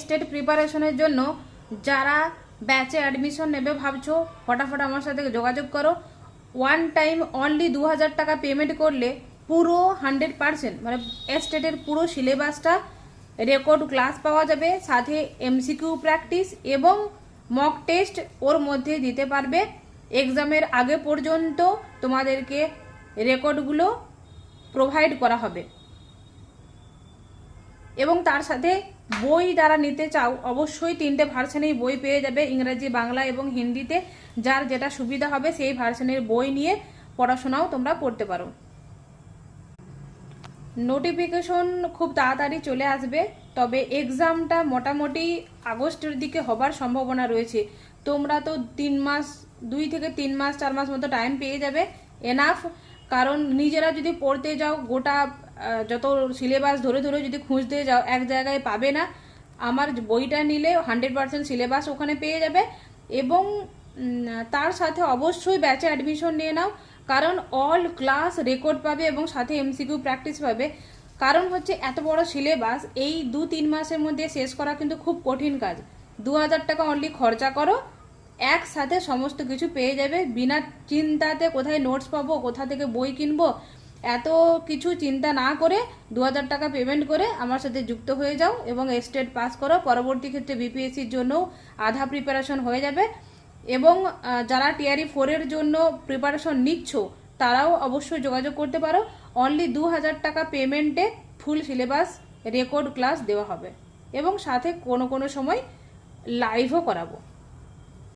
State প্রিপারেশনের জন্য যারা ব্যাচে অ্যাডমিশন নেবে ভাবছো, ফটাফট আমার সাথে যোগাযোগ করো। ওয়ান টাইম অনলি 2000 টাকা পেমেন্ট করলে পুরো 100% মানে স্টেটের পুরো সিলেবাসটা রেকর্ড ক্লাস পাওয়া যাবে, সাথে এমসিকিউ প্র্যাকটিস এবং মক টেস্ট ওর মধ্যে দিতে পারবে। এক্সামের আগে পর্যন্ত তোমাদেরকে রেকর্ডগুলো প্রোভাইড করা হবে। এবং তার সাথে বই যারা নিতে চাও অবশ্যই 3টে ভার্সনেই বই পেয়ে যাবে, ইংরেজি, বাংলা এবং হিন্দিতে। যার যেটা সুবিধা হবে সেই ভার্সনের বই নিয়ে পড়াশোনাও তোমরা পড়তে পারো। নোটিফিকেশন খুব তাড়াতাড়ি চলে আসবে, তবে এক্সামটা মোটামুটি আগস্টের দিকে হবার সম্ভাবনা রয়েছে। তোমরা তো 2 থেকে 3 মাস 4 মাস মতো টাইম পেয়ে যাবে, এনাফ। কারণ নিজেরা যদি পড়তে যাও, গোটা যত সিলেবাস ধরে ধরে যদি খুঁজতে যাও এক জায়গায় পাবে না। আমার বইটা নিলে 100% সিলেবাস ওখানে পেয়ে যাবে। এবং তার সাথে অবশ্যই ব্যাচে অ্যাডমিশন নিয়ে নাও, কারণ অল ক্লাস রেকর্ড পাবে এবং সাথে এমসিকিউ প্র্যাকটিস পাবে। কারণ হচ্ছে এত বড় সিলেবাস এই 2-3 মাসের মধ্যে শেষ করা কিন্তু খুব কঠিন কাজ। 2000 টাকা অনলি খরচা করো, একসাথে সমস্ত কিছু পেয়ে যাবে বিনা চিন্তাতে। কোথায় নোটস পাবো, কোথা থেকে বই কিনবো, এত কিছু চিন্তা না করে 2000 টাকা পেমেন্ট করে আমার সাথে যুক্ত হয়ে যাও এবং স্টেট পাস করো। পরবর্তী ক্ষেত্রে বিপিএসসির জন্যও আধা প্রিপারেশন হয়ে যাবে। এবং যারা টিআরই 4-এর জন্য প্রিপারেশন নিচ্ছ তারাও অবশ্যই যোগাযোগ করতে পারো। অনলি 2000 টাকা পেমেন্টে ফুল সিলেবাস রেকর্ড ক্লাস দেওয়া হবে এবং সাথে কোনো কোনো সময় লাইভও করাবো।